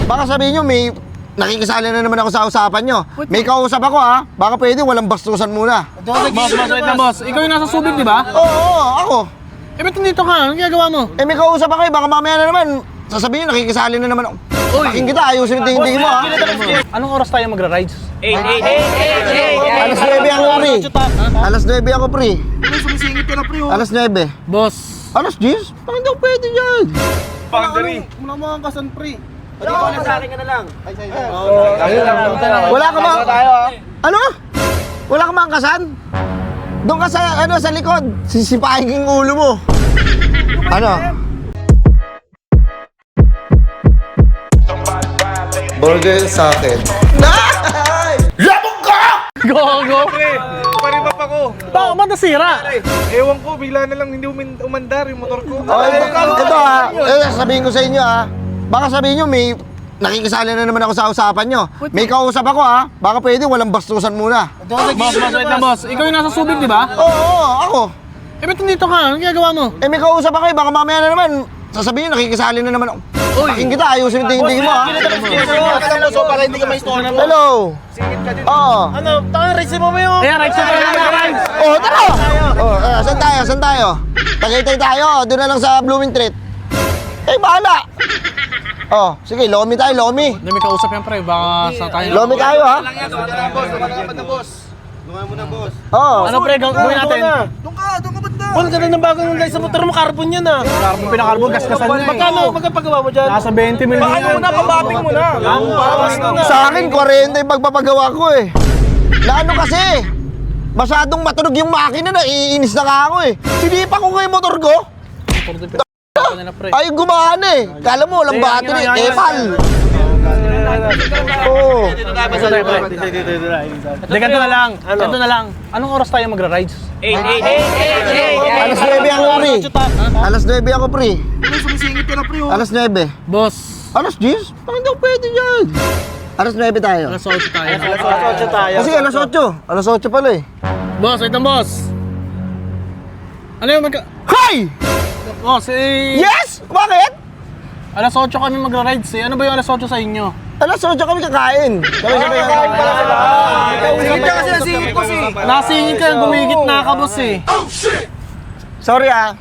Baka sabihin nyo, may nakikisali na naman ako sa usapan nyo. May kausap ako ha. Baka pwede, walang bastusan muna. Boss, wait na boss. Ikaw yung nasa subig, di ba? Oo, ako. Eh, ba't nandito ka? Anong ginagawa mo? Eh, may kausap ako eh. Baka mamaya na naman, sasabihin nyo, nakikisali na naman ako. Paking kita, ayusin yung tingin mo ha. Anong oras tayo magra-rides? Alas 9 ako, pre. Alas 9 ako, pre. Sumisingit ka na, pre. Alas 9. Boss. Alas 10? Bakit daw pwede dyan? Wala mo ang kasan, pre. Wala ka ba? Ano? Wala ka mangkasan? Doon ka sa likod. Sisipahin yung ulo mo. Ano? Burger sa akin. Labog ka! Go! Paribap ako. Bakit ba nasira? Ewan ko, bigla na lang hindi umandar yung motor ko. Ito ha, sabihin ko sa inyo ha. Baka sabihin nyo, may nakikisali na naman ako sa usapan nyo. May kausap ako ha. Baka pwede, walang bastusan muna. Boss, wait na boss. Ikaw yung nasa subig, di ba? Oo, ako. Eh, ba't nandito ka? Anong ginagawa mo? Eh, may kausap ako eh. Baka mamaya na naman, sasabihin, nakikisali na naman ako. Paking kita, ayusin yung tingin mo ha. Para hindi ka ma-istorbo. Hello. Singit ka din. Oo. Ano? Taka, rides mo mo yung... Ayan, rides na rides. Oh, tara! Saan tayo? Tagaytay tayo, doon na lang sa Blooming Treat. Eh, bahala! Oh, sige, lomi tayo, lomi. Hindi, may kausap yan, pre. Baka sa tayo. Lomi tayo, ha? Oo. Ano, pre? Gawin natin. Doon ka banda. Paul, ganda ng bago ng lights sa motor mo, carbon yan ah. Carbon, pinakarbon, gaskasan niya eh. Magkano pagpagawa mo dyan? Nasa 20 million. Baka mo na, pababing mo na. Sa akin, 40 yung pagpapagawa ko eh. Na ano kasi, masyadong matunog yung makina na, iinis na nga ako eh. Sinipa ko yung motor ko. Ay, gumana eh. Kala mo, walang battery, epal. Oo. Hindi, ganito na lang. Ganito na lang. Anong oras tayo magra-rides? Alas 9 ako, pre. Alas 9 ako, pre. Sumisingit ka na, pre. Alas 9. Boss. Alas 10? Bakit daw pwede yan? Alas 9 tayo. Alas 8 tayo. Kasi alas 8. Alas 8 pala eh. Boss, wait lang, boss. Ano yung Hoy! Boss, Yes! Bakit? alas 8 kami magra-rides eh. Ano ba yung alas 8 sa inyo? Alas 8 kami kakain. Sabay-sabay kakain pala sila. Singit ka kasi nasingit ko si. Nasingit ka, gumigit na ka, boss eh. Sorry ah.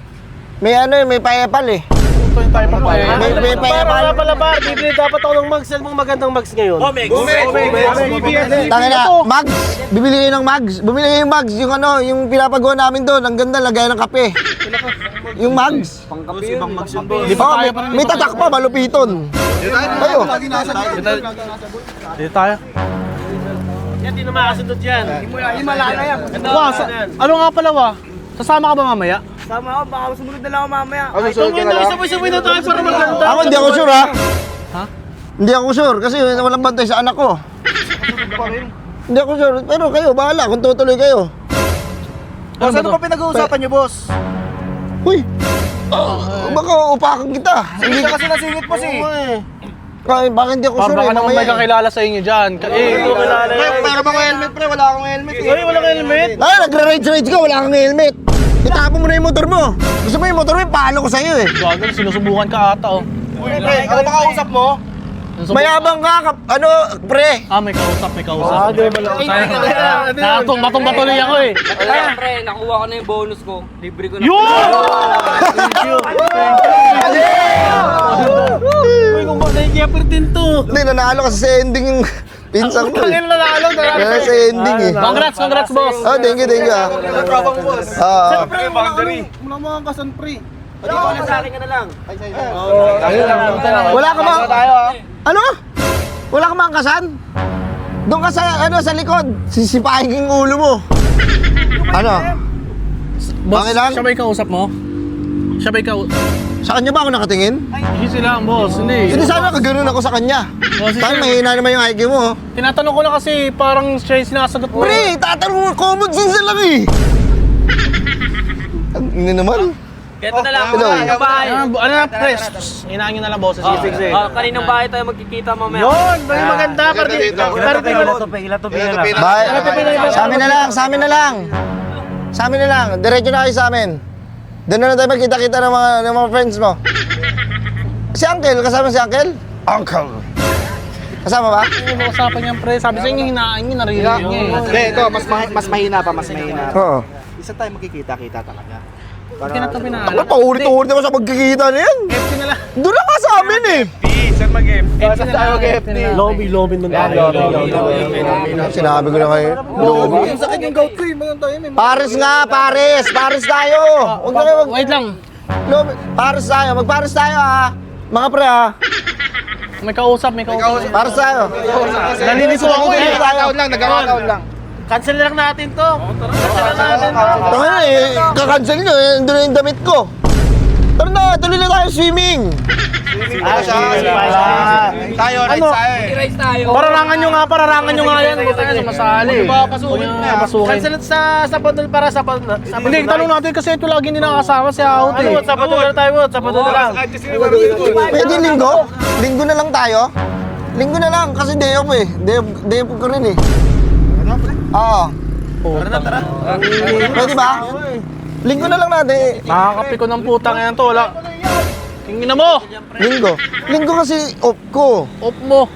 May ano eh, may pa-epal eh. Ito yung tayo pa eh. May pa-epal. Bar, bibili dapat ako ng mags. Saan mong magandang mags ngayon? Tangin na, mags. Bibili kayo ng mags. Bumili kayo ng mags. Yung ano, yung pinapagawa namin doon. Ang ganda, lagay ng kape. Yung mags. Ibang mags yun, boss. Oh, may tatak pa, malupiton. Ayo. Dito tayo. Yan, di na makasundot yan. Himalaya yan. Ano nga pala wa? Sasama ka ba mamaya? Sama ako, baka sumunod na lang ako mamaya. Sabay-sabay na tayo para maganda. Ako hindi ako sure ha. Ha? Hindi ako sure kasi walang bantay sa anak ko. Hindi ako sure. Pero kayo, bahala kung tutuloy kayo. Boss, ano pa pinag-uusapan niyo, boss? Uy! Baka upakan kita. Hindi ka kasi nasingit mo si. Ay, bakit hindi ako sure Baka eh, naman may mamaya. kakilala sa inyo dyan. Pero bang helmet, pre? Wala akong helmet. Uy, wala kang helmet. Ay, nagra-ride ka, wala kang helmet. Itapon mo na yung motor mo. Gusto mo yung motor mo, paano ko sa'yo eh. Gagal, sinusubukan ka ata oh. Uy, pre, ano ba kausap mo? Mayabang ka, ano, pre. Ah, may kausap. Natumba tuloy ako eh. Wala, pre, nakuha ko na yung bonus ko. Libre ko na. Uy, kung ba nakikiapir din to. Hindi, nanalo kasi sa ending yung pinsang ko eh. Nanalo. Nanalo sa ending eh. Congrats boss. Oh, thank you ah. Tropa mo, boss. Ah, Wala mo ang kasan, pre. wala ka ba? Ano? Wala ka mangkasan? Doon ka sa likod. Sisipahin yung ulo mo. Ano? Boss, Okay lang? siya ba yung kausap mo? Siya ba yung kausap? Sa kanya ba ako nakatingin? Hindi sila, boss. Hindi. Hindi sana kaganoon ako sa kanya. Boss, Saan mahina naman yung IQ mo. Oh. Tinatanong ko lang kasi parang siya yung sinasagot mo. Pre, tatanong mo, common sense lang eh. Ang ina naman. Ito na lang, Hello. kaninang bahay. Ano na, press? Hinaan nyo na lang, boss. Sige. Kaninang bahay tayo magkikita mamaya. Yun, maganda. Bye. Sa amin na lang, sa amin na lang. Sa amin na lang, diretso na kayo sa amin. Doon na tayo magkita-kita ng mga friends mo. Si Uncle, kasama si Uncle? Uncle. Kasama ba? Usapan niyan, pre. Sabi sa inyo, hinaan niyo, narinig niyo eh. Hindi, ito, mas mahina pa, mas mahina. Oo. Isa tayo magkikita-kita talaga. Bakit na ito Ano, pinaalam? paulit-ulit naman sa pagkikita na yan. FC na lang. Doon lang ka sa amin eh. Saan tayo mag-FT? Lobby nun tayo. Sinabi ko na kayo. Lobby. Yung sakit yung gout ko, yung mga tayo may Paris nga, Paris. Paris tayo. Huwag na kayo Wait lang. lobby. Paris tayo. Mag-Paris tayo ha. Mga pre ha. May kausap, may kausap. Paris tayo. Nalilito ako eh. Nagkakataon lang. Cancel lang natin to. Tama na eh. Kakancel nyo eh. Doon na yung damit ko. Tara na, tuloy na tayo swimming. Tayo, right tayo. Rice tayo. Pararangan nyo nga yan. Huwag tayo masali. Cancel sa Sabado para Sabado. Hindi, tanong natin kasi ito lagi ninakasama si Out eh. Sabado na tayo, Sabado na lang. Pwede linggo? Linggo na lang tayo? Linggo na lang kasi day off eh. Day off ko rin eh. Oo. Tara. Pwede ba? Linggo na lang natin. Nakakapi ko ng putang yan to, wala. Tingin na mo! Linggo. Linggo kasi off ko. Off mo.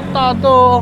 Tato.